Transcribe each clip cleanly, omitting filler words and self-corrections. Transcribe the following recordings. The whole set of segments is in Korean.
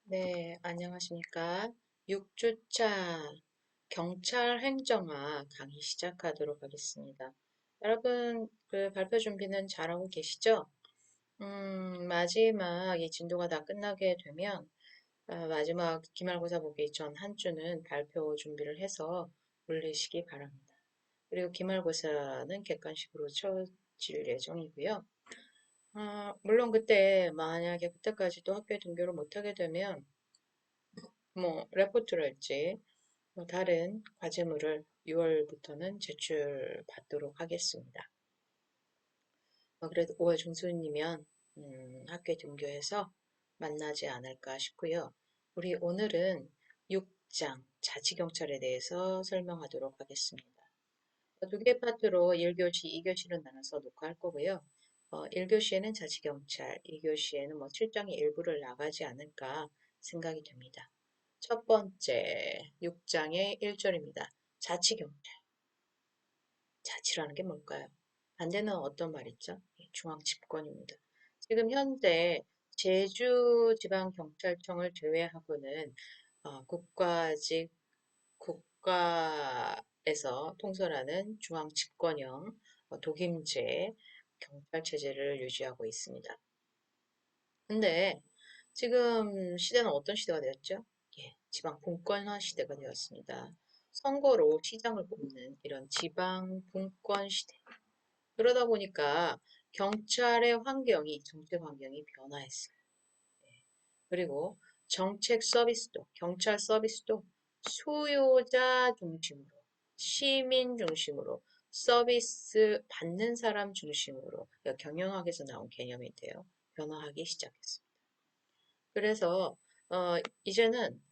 네, 안녕하십니까. 6주차 경찰 행정학 강의 시작하도록 하겠습니다. 여러분, 그 발표 준비는 잘하고 계시죠? 마지막 이 진도가 다 끝나게 되면, 마지막 기말고사 보기 전 한 주는 발표 준비를 해서 올리시기 바랍니다. 그리고 기말고사는 객관식으로 쳐질 예정이고요. 물론 그때 만약에 그때까지도 학교에 등교를 못하게 되면 레포트랄지 다른 과제물을 6월부터는 제출받도록 하겠습니다. 그래도 5월 중순이면 학교에 등교해서 만나지 않을까 싶고요. 우리 오늘은 6장 자치경찰에 대해서 설명하도록 하겠습니다. 두 개 파트로 1교시, 2교시로 나눠서 녹화할 거고요. 1교시에는 자치경찰, 2교시에는 7장의 일부를 나가지 않을까 생각이 됩니다. 첫 번째, 6장의 1절입니다. 자치경찰. 자치라는 게 뭘까요? 반대는 어떤 말이죠? 중앙집권입니다. 지금 현재 제주지방경찰청을 제외하고는 국가직, 국가에서 통솔하는 중앙집권형 독임제 경찰체제를 유지하고 있습니다. 근데 지금 시대는 어떤 시대가 되었죠? 지방 분권화 시대가 되었습니다. 선거로 시장을 뽑는 이런 지방 분권 시대. 그러다 보니까 경찰의 환경이, 정책 환경이 변화했어요. 그리고 정책 서비스도, 경찰 서비스도 수요자 중심으로, 시민 중심으로, 서비스 받는 사람 중심으로 경영학에서 나온 개념인데요. 변화하기 시작했습니다. 그래서 이제는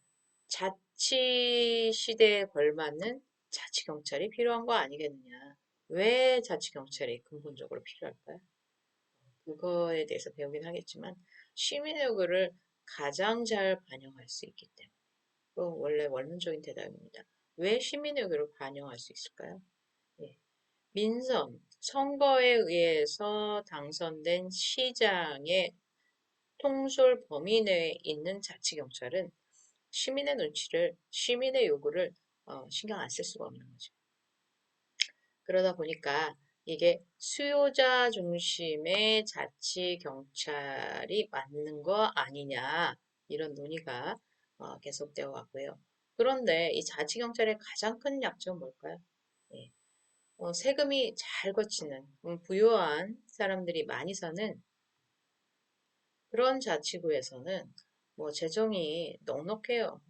자치 시대에 걸맞는 자치경찰이 필요한 거 아니겠느냐. 왜 자치경찰이 근본적으로 필요할까요? 그거에 대해서 배우긴 하겠지만 시민의 요구를 가장 잘 반영할 수 있기 때문에 또 원래 원론적인 대답입니다. 왜 시민의 요구를 반영할 수 있을까요? 예. 민선, 선거에 의해서 당선된 시장의 통솔 범위 내에 있는 자치경찰은 시민의 눈치를, 시민의 요구를 신경 안 쓸 수가 없는 거죠. 그러다 보니까 이게 수요자 중심의 자치 경찰이 맞는 거 아니냐 이런 논의가 계속되어 왔고요. 그런데 이 자치 경찰의 가장 큰 약점은 뭘까요? 예, 세금이 잘 거치는 부유한 사람들이 많이 사는 그런 자치구에서는 재정이 넉넉해요.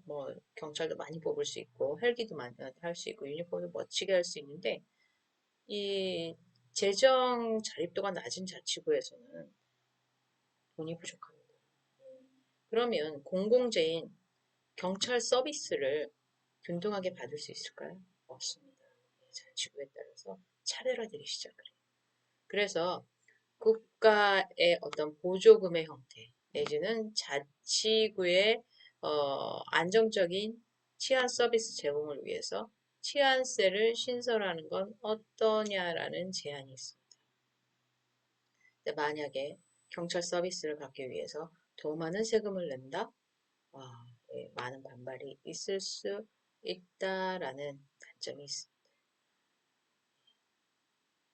경찰도 많이 뽑을 수 있고 헬기도 많이 할 수 있고 유니폼도 멋지게 할 수 있는데 이 재정 자립도가 낮은 자치구에서는 돈이 부족합니다. 그러면 공공재인 경찰 서비스를 균등하게 받을 수 있을까요? 없습니다. 자치구에 따라서 차별화되기 시작을 해요. 그래서 국가의 어떤 보조금의 형태 내지는 자치구의 안정적인 치안 서비스 제공을 위해서 치안세를 신설하는 건 어떠냐라는 제안이 있습니다. 근데 만약에 경찰 서비스를 받기 위해서 더 많은 세금을 낸다? 많은 반발이 있을 수 있다라는 단점이 있습니다.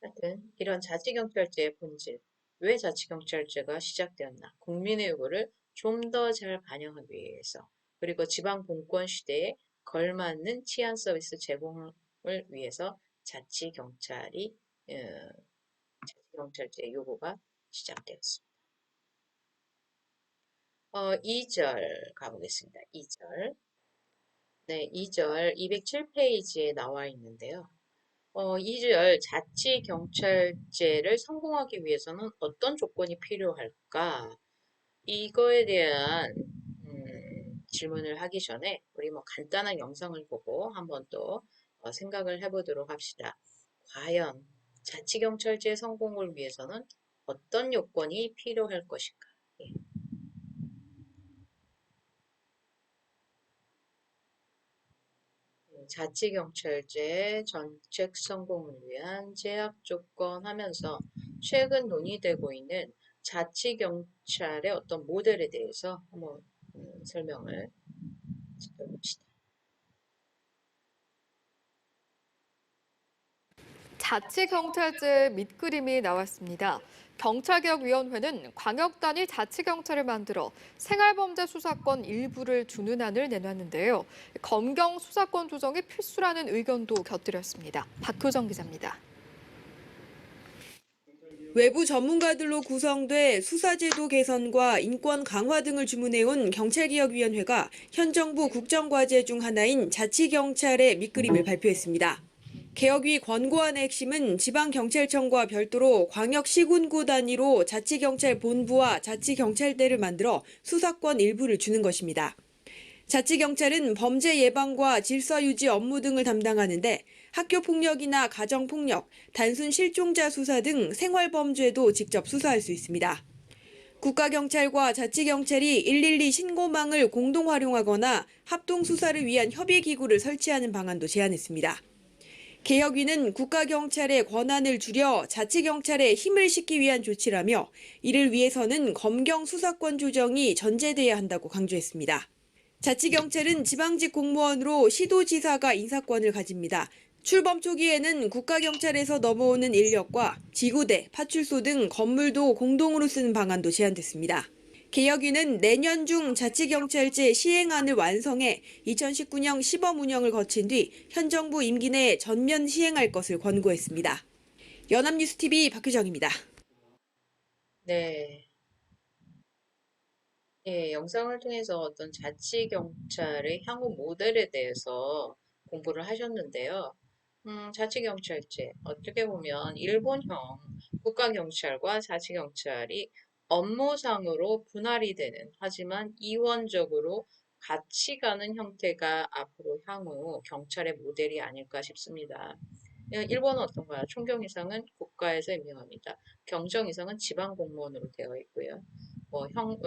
하여튼 이런 자치경찰제의 본질, 왜 자치경찰제가 시작되었나? 국민의 요구를 좀 더 잘 반영하기 위해서 그리고 지방 분권 시대에 걸맞는 치안 서비스 제공을 위해서 자치경찰이 자치경찰제 요구가 시작되었습니다. 2절 가보겠습니다. 2절. 네, 2절 207페이지에 나와 있는데요. 2절 자치경찰제를 성공하기 위해서는 어떤 조건이 필요할까? 이거에 대한 질문을 하기 전에 우리 간단한 영상을 보고 한번 또 생각을 해보도록 합시다. 과연 자치경찰제 성공을 위해서는 어떤 요건이 필요할 것인가? 예. 자치경찰제 정책 성공을 위한 제약 조건 하면서 최근 논의되고 있는 자치경찰의 어떤 모델에 대해서 한번 설명을 지켜봅시다. 자치경찰제 밑그림이 나왔습니다. 경찰개혁위원회는 광역 단위 자치경찰을 만들어 생활범죄 수사권 일부를 주는 안을 내놨는데요. 검경 수사권 조정이 필수라는 의견도 곁들였습니다. 박효정 기자입니다. 외부 전문가들로 구성돼 수사제도 개선과 인권 강화 등을 주문해온 경찰개혁위원회가 현 정부 국정과제 중 하나인 자치경찰의 밑그림을 발표했습니다. 개혁위 권고안의 핵심은 지방경찰청과 별도로 광역시군구 단위로 자치경찰본부와 자치경찰대를 만들어 수사권 일부를 주는 것입니다. 자치경찰은 범죄 예방과 질서 유지 업무 등을 담당하는데 학교폭력이나 가정폭력, 단순 실종자 수사 등 생활범죄도 직접 수사할 수 있습니다. 국가경찰과 자치경찰이 112 신고망을 공동 활용하거나 합동수사를 위한 협의기구를 설치하는 방안도 제안했습니다. 개혁위는 국가경찰의 권한을 줄여 자치경찰에 힘을 싣기 위한 조치라며 이를 위해서는 검경 수사권 조정이 전제돼야 한다고 강조했습니다. 자치경찰은 지방직 공무원으로 시도지사가 인사권을 가집니다. 출범 초기에는 국가경찰에서 넘어오는 인력과 지구대, 파출소 등 건물도 공동으로 쓰는 방안도 제안됐습니다. 개혁위는 내년 중 자치경찰제 시행안을 완성해 2019년 시범 운영을 거친 뒤 현 정부 임기 내에 전면 시행할 것을 권고했습니다. 연합뉴스TV 박효정입니다. 네. 예, 영상을 통해서 어떤 자치경찰의 향후 모델에 대해서 공부를 하셨는데요. 자치경찰제, 어떻게 보면 일본형 국가경찰과 자치경찰이 업무상으로 분할이 되는, 하지만 이원적으로 같이 가는 형태가 앞으로 향후 경찰의 모델이 아닐까 싶습니다. 일본은 어떤가요? 총경 이상은 국가에서 임명합니다. 경정 이상은 지방 공무원으로 되어 있고요.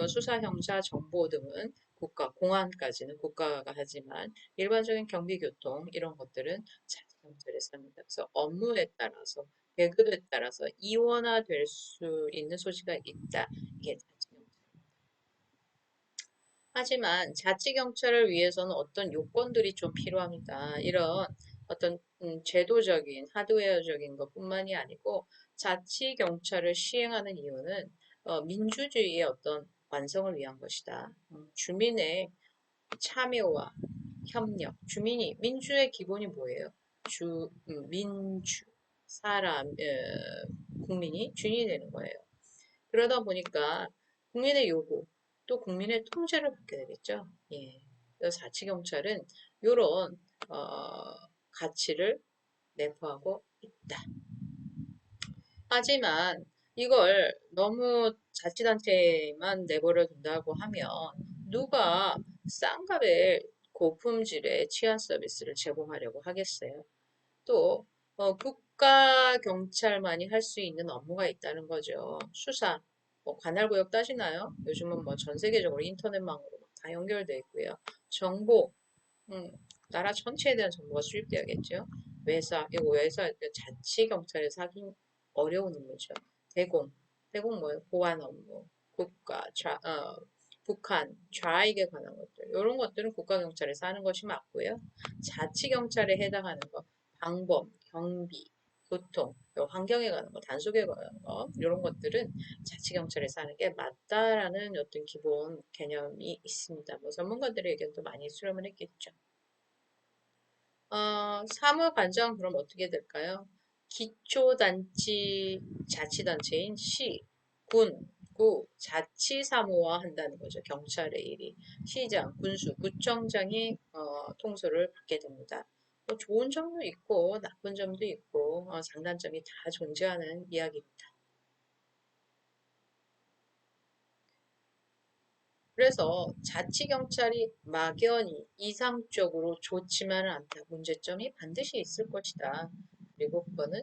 수사, 형사, 정보 등은 국가, 공안까지는 국가가 하지만 일반적인 경비, 교통 이런 것들은 자치경찰에서 합니다. 그래서 업무에 따라서 계급에 따라서 이원화될 수 있는 소지가 있다. 이게 자치경찰. 하지만 자치경찰을 위해서는 어떤 요건들이 좀 필요합니다. 이런 어떤 제도적인, 하드웨어적인 것뿐만이 아니고 자치경찰을 시행하는 이유는 민주주의의 어떤 완성을 위한 것이다. 주민의 참여와 협력, 민주의 기본이 뭐예요? 민주, 국민이 주인이 되는 거예요. 그러다 보니까 국민의 요구, 또 국민의 통제를 받게 되겠죠. 예. 그래서 자치경찰은 이런 가치를 내포하고 있다. 하지만 이걸 너무 자치단체만 내버려 둔다고 하면 누가 싼 값에 고품질의 치안 서비스를 제공하려고 하겠어요. 또 국가 경찰만이 할 수 있는 업무가 있다는 거죠. 수사, 관할구역 따지나요? 요즘은 뭐 전 세계적으로 인터넷망으로 다 연결돼 있고요. 정보, 음, 나라 전체에 대한 정보가 수집돼야겠죠. 외사, 자치 경찰에서 하기 어려운 업무죠. 대공, 대공 뭐예요? 보안 업무, 북한, 좌익에 관한 것들, 이런 것들은 국가경찰에서 하는 것이 맞고요. 자치경찰에 해당하는 것, 방범, 경비, 교통, 환경에 관한 거, 단속에 관한 거, 이런 것들은 자치경찰에서 하는 게 맞다라는 어떤 기본 개념이 있습니다. 뭐 전문가들의 의견도 많이 수렴을 했겠죠. 사무관장 그럼 어떻게 될까요? 기초단체 자치단체인 시, 군, 구, 자치사무화 한다는 거죠. 경찰의 일이. 시장, 군수, 구청장이 통솔을 받게 됩니다. 뭐 좋은 점도 있고 나쁜 점도 있고 장단점이 다 존재하는 이야기입니다. 그래서 자치경찰이 막연히 이상적으로 좋지만은 않다. 문제점이 반드시 있을 것이다. 그리고 그거는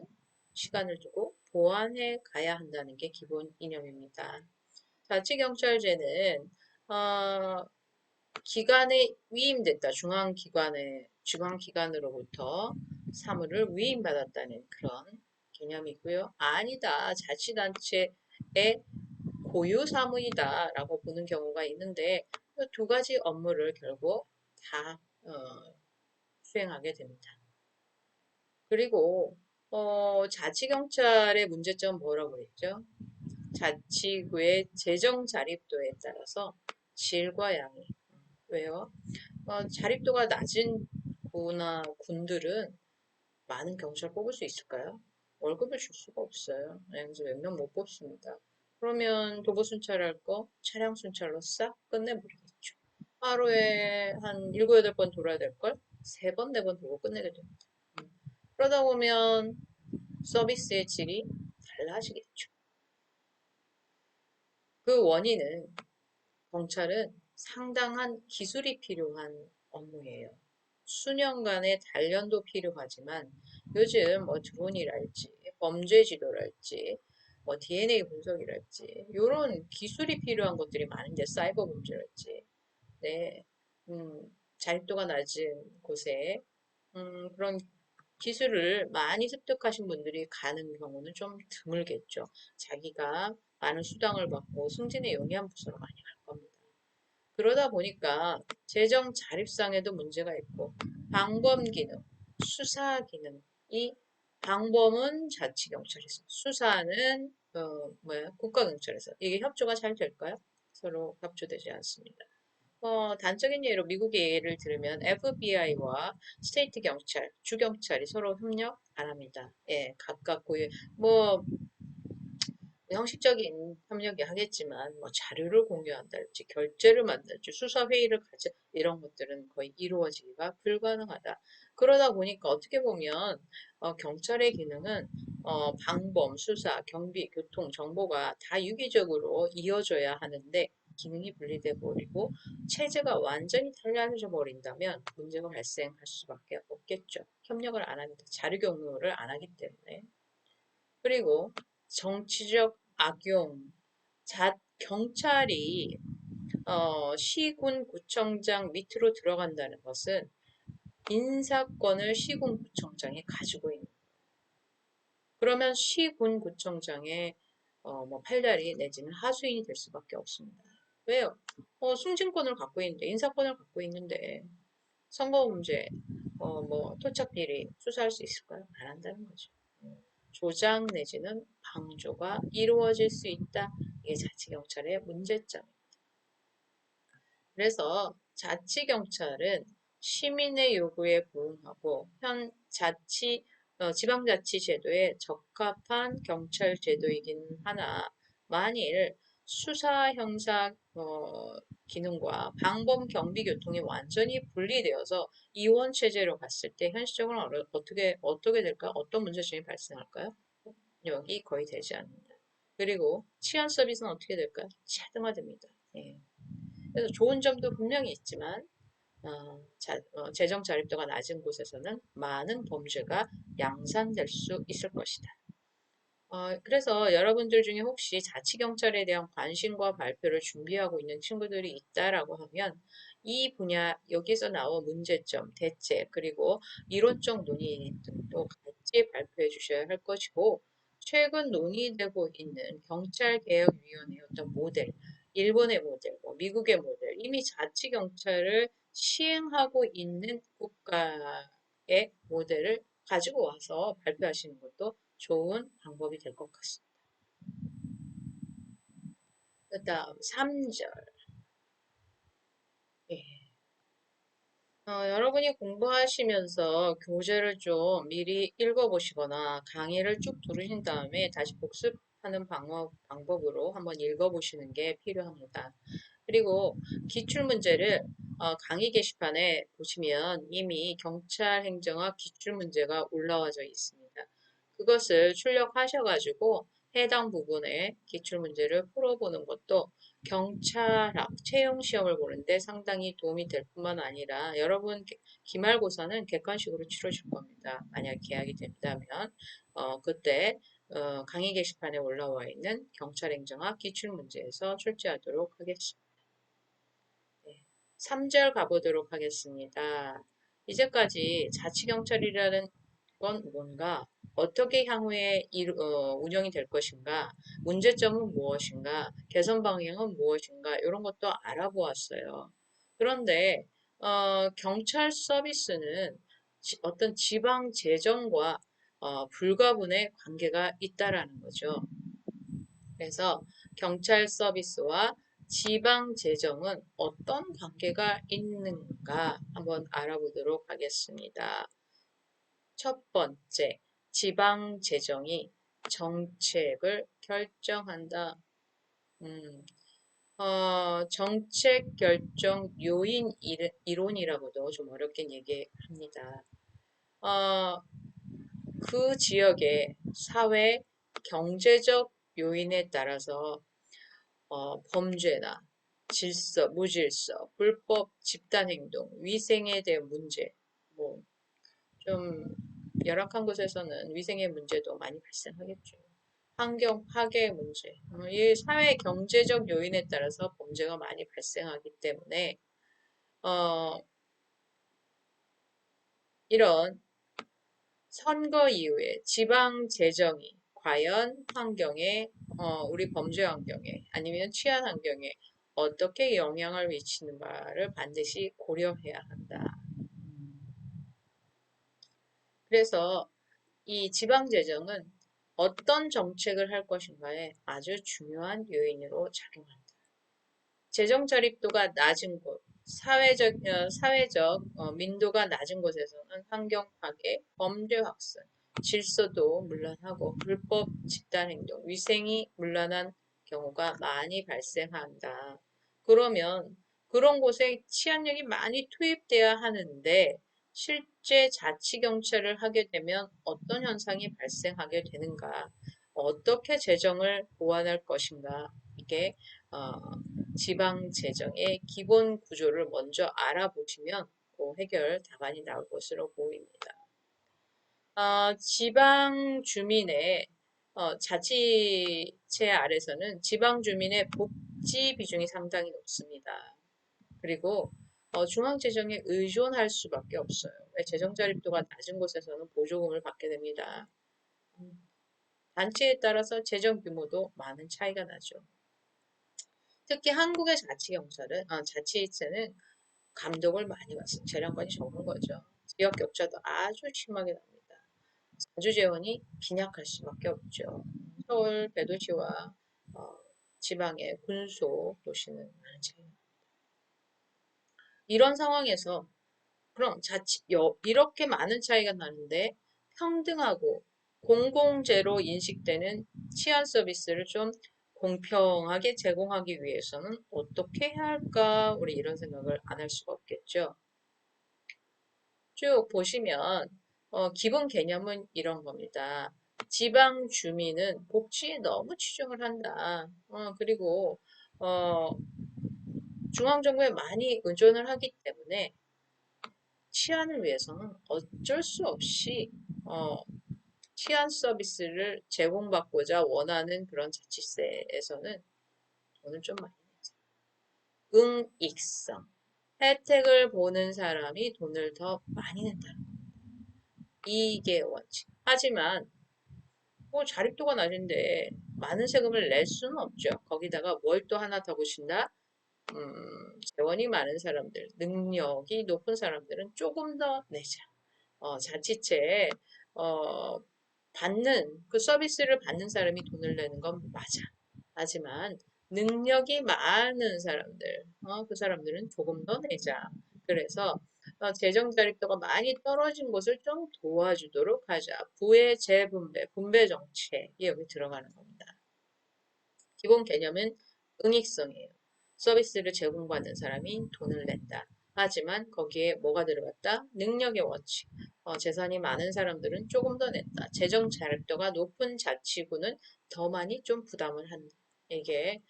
시간을 두고 보완해 가야 한다는 게 기본 이념입니다. 자치경찰제는 기관에 위임됐다. 중앙기관으로부터 사무를 위임받았다는 그런 개념이고요. 아니다. 자치단체의 고유 사무이다라고 보는 경우가 있는데 그 두 가지 업무를 결국 다 수행하게 됩니다. 그리고 자치경찰의 문제점은 뭐라고 그랬죠? 자치구의 재정 자립도에 따라서 질과 양이 왜요? 자립도가 낮은 구나 군들은 많은 경찰 뽑을 수 있을까요? 월급을 줄 수가 없어요. 그래서 몇 명 못 뽑습니다. 그러면 도보 순찰할 거 차량 순찰로 싹 끝내버리겠죠. 하루에 한 7, 8번 돌아야 될 걸 3번, 4번 돌고 끝내게 됩니다. 그러다 보면 서비스의 질이 달라지겠죠. 그 원인은 경찰은 상당한 기술이 필요한 업무예요. 수년간의 단련도 필요하지만 요즘 뭐 드론이랄지 범죄 지도랄지 뭐 DNA 분석이랄지 이런 기술이 필요한 것들이 많은데 사이버 범죄랄지 네, 자립도가 낮은 곳에 그런 기술을 많이 습득하신 분들이 가는 경우는 좀 드물겠죠. 자기가 많은 수당을 받고 승진의 용이한 부서로 많이 갈 겁니다. 그러다 보니까 재정 자립상에도 문제가 있고 방범 기능, 수사 기능이 방범은 자치경찰에서 수사는 국가경찰에서 이게 협조가 잘 될까요? 서로 협조되지 않습니다. 단적인 예로 미국의 예를 들으면 FBI와 스테이트 경찰, 주경찰이 서로 협력 안 합니다. 예, 각각 고유, 뭐 형식적인 협력이 하겠지만 뭐 자료를 공유한달지 결제를 만들지 수사 회의를 가져 이런 것들은 거의 이루어지기가 불가능하다. 그러다 보니까 어떻게 보면 경찰의 기능은 방범, 수사, 경비, 교통, 정보가 다 유기적으로 이어져야 하는데 기능이 분리돼 버리고 체제가 완전히 달라져 버린다면 문제가 발생할 수밖에 없겠죠. 협력을 안 합니다. 자료 공유를 안 하기 때문에. 그리고 정치적 악용, 경찰이 시군 구청장 밑으로 들어간다는 것은 인사권을 시군 구청장이 가지고 있는. 그러면 시군 구청장의 뭐 팔다리 내지는 하수인이 될 수밖에 없습니다. 왜요? 승진권을 갖고 있는데 인사권을 갖고 있는데 선거 문제, 뭐 토착 비리 수사할 수 있을까요? 안 한다는 거죠. 조장 내지는 방조가 이루어질 수 있다. 이게 자치경찰의 문제점. 그래서 자치경찰은 시민의 요구에 부응하고 현 지방자치제도에 적합한 경찰 제도이긴 하나 만일 수사 형사 기능과 방범 경비 교통이 완전히 분리되어서 이원 체제로 갔을 때 현실적으로 어떻게 될까? 어떤 문제점이 발생할까요? 여기 거의 되지 않는다. 그리고 치안 서비스는 어떻게 될까요? 차등화됩니다. 예. 그래서 좋은 점도 분명히 있지만 재정 자립도가 낮은 곳에서는 많은 범죄가 양산될 수 있을 것이다. 그래서 여러분들 중에 혹시 자치경찰에 대한 관심과 발표를 준비하고 있는 친구들이 있다라고 하면 이 분야 여기서 나온 문제점, 대책, 그리고 이론적 논의 등도 같이 발표해 주셔야 할 것이고 최근 논의되고 있는 경찰개혁위원회의 어떤 모델, 일본의 모델, 뭐 미국의 모델, 이미 자치경찰을 시행하고 있는 국가의 모델을 가지고 와서 발표하시는 것도 좋은 방법이 될 것 같습니다. 그 다음 3절. 예. 여러분이 공부하시면서 교재를 좀 미리 읽어보시거나 강의를 쭉 들으신 다음에 다시 복습하는 방법으로 한번 읽어보시는 게 필요합니다. 그리고 기출문제를 강의 게시판에 보시면 이미 경찰행정학 기출문제가 올라와져 있습니다. 그것을 출력하셔가지고 해당 부분의 기출문제를 풀어보는 것도 경찰학 채용 시험을 보는데 상당히 도움이 될 뿐만 아니라 여러분 기말고사는 객관식으로 치러질 겁니다. 만약 계약이 된다면 그때 강의 게시판에 올라와 있는 경찰행정학 기출문제에서 출제하도록 하겠습니다. 3절 가보도록 하겠습니다. 이제까지 자치경찰이라는 건 뭔가, 어떻게 향후에 운영이 될 것인가, 문제점은 무엇인가, 개선 방향은 무엇인가, 이런 것도 알아보았어요. 그런데, 경찰 서비스는 어떤 지방 재정과 불가분의 관계가 있다라는 거죠. 그래서 경찰 서비스와 지방 재정은 어떤 관계가 있는가 한번 알아보도록 하겠습니다. 첫 번째, 지방 재정이 정책을 결정한다. 음, 정책 결정 요인 이론이라고도 좀 어렵게 얘기합니다. 어, 그 지역의 사회, 경제적 요인에 따라서 범죄나 질서, 무질서, 불법 집단행동, 위생에 대한 문제, 뭐 좀 열악한 곳에서는 위생의 문제도 많이 발생하겠죠. 환경 파괴의 문제, 이 사회 경제적 요인에 따라서 범죄가 많이 발생하기 때문에 어, 이런 선거 이후에 지방 재정이 과연 환경에 우리 범죄 환경에 아니면 치안 환경에 어떻게 영향을 미치는가를 반드시 고려해야 한다. 그래서 이 지방 재정은 어떤 정책을 할 것인가에 아주 중요한 요인으로 작용한다. 재정 자립도가 낮은 곳, 사회적 민도가 낮은 곳에서는 환경 파괴, 범죄 확산, 질서도 문란하고 불법 집단 행동, 위생이 문란한 경우가 많이 발생한다. 그러면 그런 곳에 치안력이 많이 투입돼야 하는데 실제 자치경찰을 하게 되면 어떤 현상이 발생하게 되는가? 어떻게 재정을 보완할 것인가? 이게 어, 지방 재정의 기본 구조를 먼저 알아보시면 그 해결 답안이 나올 것으로 보입니다. 지방 주민의 자치체 아래서는 지방 주민의 복지 비중이 상당히 높습니다. 그리고 중앙 재정에 의존할 수밖에 없어요. 왜 재정 자립도가 낮은 곳에서는 보조금을 받게 됩니다. 단체에 따라서 재정 규모도 많은 차이가 나죠. 특히 한국의 자치체는 감독을 많이 받습니다. 재량권이 적은 거죠. 지역 격차도 아주 심하게 납니다. 자주 재원이 빈약할 수밖에 없죠. 서울 대도시와 지방의 군소 도시는 많은 차이. 이런 상황에서 그럼 이렇게 많은 차이가 나는데 평등하고 공공재로 인식되는 치안 서비스를 좀 공평하게 제공하기 위해서는 어떻게 해야 할까? 우리 이런 생각을 안 할 수가 없겠죠. 쭉 보시면 기본 개념은 이런 겁니다. 지방 주민은 복지에 너무 치중을 한다. 그리고 어, 중앙정부에 많이 의존을 하기 때문에 치안을 위해서는 어쩔 수 없이 치안 서비스를 제공받고자 원하는 그런 자치세에서는 돈을 좀 많이 내죠. 응익성. 혜택을 보는 사람이 돈을 더 많이 낸다는 거. 이게 원칙. 하지만 뭐 자립도가 낮은데 많은 세금을 낼 수는 없죠. 거기다가 뭘 또 하나 더 보신다? 재원이 많은 사람들, 능력이 높은 사람들은 조금 더 내자. 자치체에 어, 받는 그 서비스를 받는 사람이 돈을 내는 건 맞아. 하지만 능력이 많은 사람들, 그 사람들은 조금 더 내자. 그래서 재정 자립도가 많이 떨어진 곳을 좀 도와주도록 하자. 부의 재분배, 분배 정책이 여기 들어가는 겁니다. 기본 개념은 응익성이에요. 서비스를 제공받는 사람이 돈을 낸다. 하지만 거기에 뭐가 들어갔다? 능력의 원칙. 재산이 많은 사람들은 조금 더 낸다. 재정 자립도가 높은 자치구는 더 많이 좀 부담을 한다. 이게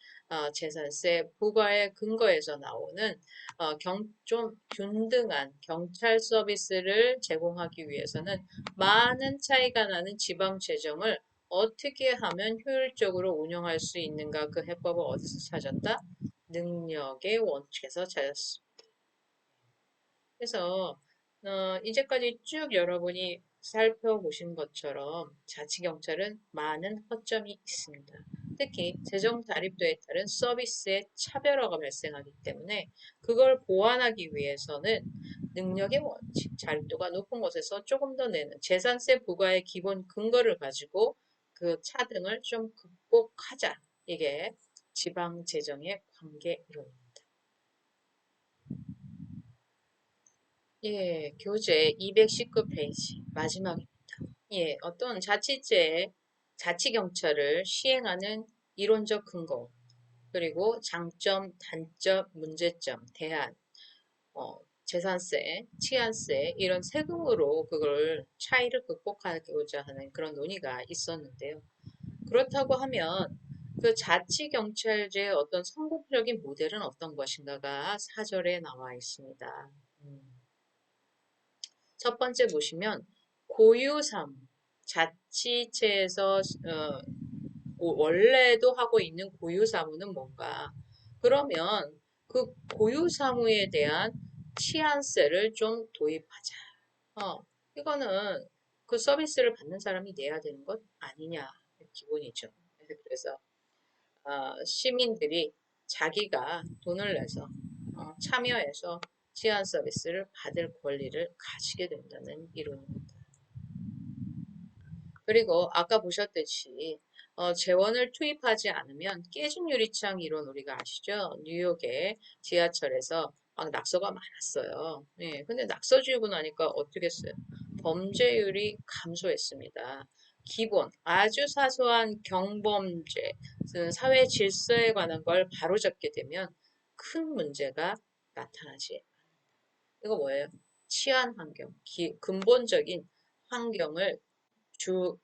재산세 부과의 근거에서 나오는 좀 균등한 경찰 서비스를 제공하기 위해서는 많은 차이가 나는 지방 재정을 어떻게 하면 효율적으로 운영할 수 있는가 그 해법을 어디서 찾았다? 능력의 원칙에서 찾았습니다. 그래서 이제까지 쭉 여러분이 살펴보신 것처럼 자치경찰은 많은 허점이 있습니다. 특히 재정 자립도에 따른 서비스의 차별화가 발생하기 때문에 그걸 보완하기 위해서는 능력의 원칙, 자립도가 높은 곳에서 조금 더 내는 재산세 부과의 기본 근거를 가지고 그 차등을 좀 극복하자. 이게 지방 재정의 관계 이론입니다. 예, 교재 219페이지 마지막입니다. 예, 어떤 자치경찰을 시행하는 이론적 근거, 그리고 장점, 단점, 문제점, 대안, 재산세, 치안세 이런 세금으로 그걸 차이를 극복하고자 하는 그런 논의가 있었는데요. 그렇다고 하면 그 자치경찰제의 어떤 성공적인 모델은 어떤 것인가가 사절에 나와 있습니다. 첫 번째 보시면 고유사무, 자치체에서 원래도 하고 있는 고유사무는 뭔가? 그러면 그 고유사무에 대한 치안세를 좀 도입하자. 이거는 그 서비스를 받는 사람이 내야 되는 것 아니냐. 기본이죠. 그래서 시민들이 자기가 돈을 내서 참여해서 치안 서비스를 받을 권리를 가지게 된다는 이론입니다. 그리고 아까 보셨듯이 재원을 투입하지 않으면 깨진 유리창 이론 우리가 아시죠? 뉴욕의 지하철에서 막 낙서가 많았어요. 예, 근데 낙서 지우고 나니까 어떻게 했어요? 범죄율이 감소했습니다. 기본, 아주 사소한 경범죄, 사회 질서에 관한 걸 바로잡게 되면 큰 문제가 나타나지. 이거 뭐예요? 치안 환경, 근본적인 환경을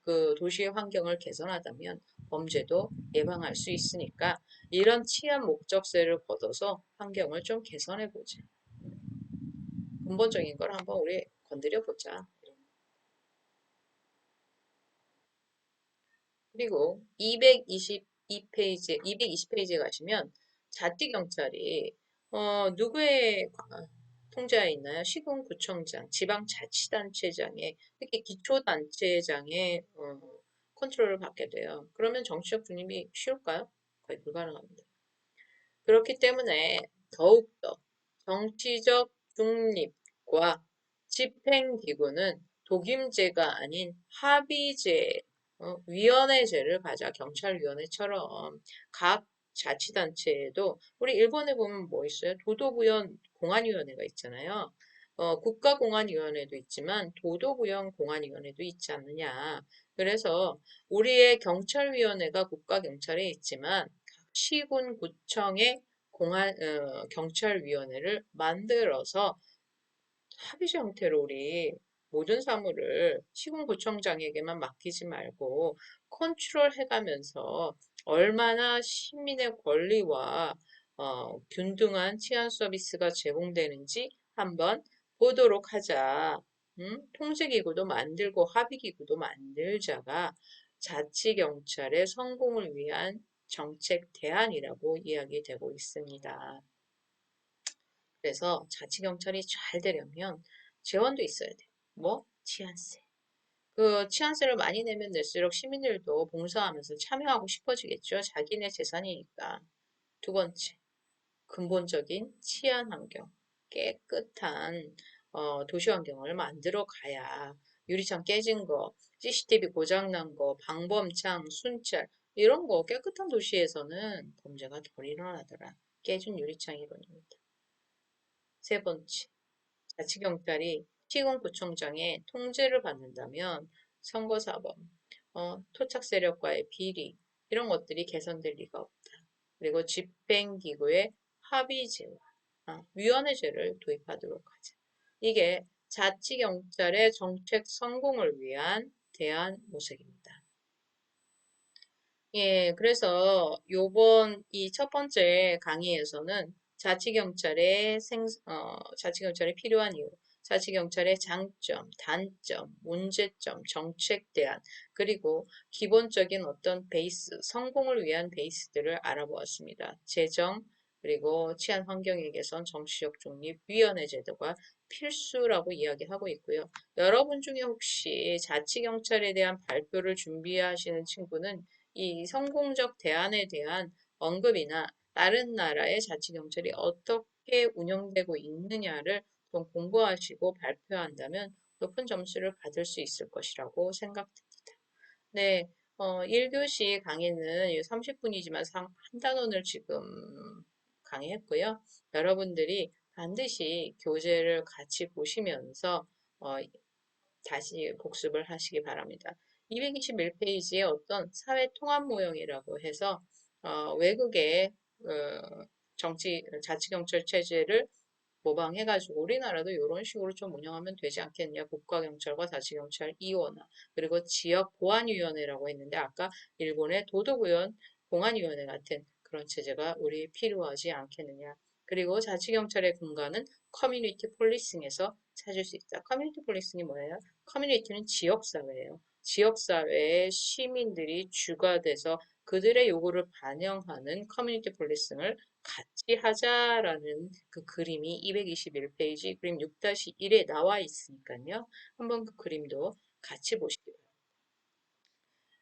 그 도시의 환경을 개선하다면 범죄도 예방할 수 있으니까 이런 치안 목적세를 걷어서 환경을 좀 개선해 보자. 근본적인 걸 한번 우리 건드려 보자. 그리고 220페이지에 가시면 자치경찰이 누구의 통제하에 있나요? 시군구청장, 지방자치단체장의 특히 기초단체장의 컨트롤을 받게 돼요. 그러면 정치적 중립이 쉬울까요? 거의 불가능합니다. 그렇기 때문에 더욱더 정치적 중립과 집행기구는 독임제가 아닌 합의제, 위원회제를 가자. 경찰위원회처럼 각 자치단체에도 우리 일본에 보면 뭐 있어요? 도도부현 공안위원회가 있잖아요. 국가공안위원회도 있지만 도도부현 공안위원회도 있지 않느냐. 그래서 우리의 경찰위원회가 국가경찰에 있지만 시군 구청의 경찰위원회를 만들어서 합의제 형태로 우리 모든 사무를 시군구청장에게만 맡기지 말고 컨트롤 해가면서 얼마나 시민의 권리와 균등한 치안 서비스가 제공되는지 한번 보도록 하자. 통제기구도 만들고 합의기구도 만들자가 자치경찰의 성공을 위한 정책 대안이라고 이야기되고 있습니다. 그래서 자치경찰이 잘 되려면 재원도 있어야 돼요. 뭐? 치안세. 그 치안세를 많이 내면 낼수록 시민들도 봉사하면서 참여하고 싶어지겠죠. 자기네 재산이니까. 두 번째, 근본적인 치안 환경. 깨끗한 도시 환경을 만들어 가야 유리창 깨진 거, CCTV 고장난 거, 방범창, 순찰 이런 거 깨끗한 도시에서는 범죄가 덜 일어나더라. 깨진 유리창 이론입니다. 세 번째, 자치경찰이 시군구청장의 통제를 받는다면 선거사범, 토착 세력과의 비리 이런 것들이 개선될 리가 없다. 그리고 집행기구의 합의제와 위원회제를 도입하도록 하자. 이게 자치경찰의 정책 성공을 위한 대안 모색입니다. 예, 그래서 요번 이 첫 번째 강의에서는 자치경찰이 필요한 이유, 자치경찰의 장점, 단점, 문제점, 정책 대안, 그리고 기본적인 어떤 베이스, 성공을 위한 베이스들을 알아보았습니다. 재정, 그리고 치안 환경의 개선, 정치적 중립, 위원회 제도가 필수라고 이야기하고 있고요. 여러분 중에 혹시 자치경찰에 대한 발표를 준비하시는 친구는 이 성공적 대안에 대한 언급이나 다른 나라의 자치경찰이 어떻게 운영되고 있느냐를 좀 공부하시고 발표한다면 높은 점수를 받을 수 있을 것이라고 생각됩니다. 네, 1교시 강의는 30분이지만 한 단원을 지금 강의했고요. 여러분들이 반드시 교재를 같이 보시면서 어, 다시 복습을 하시기 바랍니다. 221페이지에 어떤 사회 통합 모형이라고 해서 외국의 정치 자치경찰 체제를 모방해가지고 우리나라도 이런 식으로 좀 운영하면 되지 않겠냐. 국가경찰과 자치경찰 이원화 그리고 지역 보안위원회라고 했는데 아까 일본의 도덕위원 공안위원회 같은 그런 체제가 우리 필요하지 않겠느냐. 그리고 자치경찰의 근간은 커뮤니티 폴리싱에서 찾을 수 있다. 커뮤니티 폴리싱이 뭐예요? 커뮤니티는 지역사회예요. 지역사회의 시민들이 주가 돼서 그들의 요구를 반영하는 커뮤니티 폴리싱을 같이 하자라는 그 그림이 221페이지 그림 6-1에 나와 있으니까요. 한번 그 그림도 같이 보시기 바랍니다.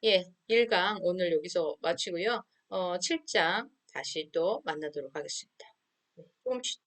예, 1강 오늘 여기서 마치고요. 7장 다시 또 만나도록 하겠습니다. 네, 조금 쉬다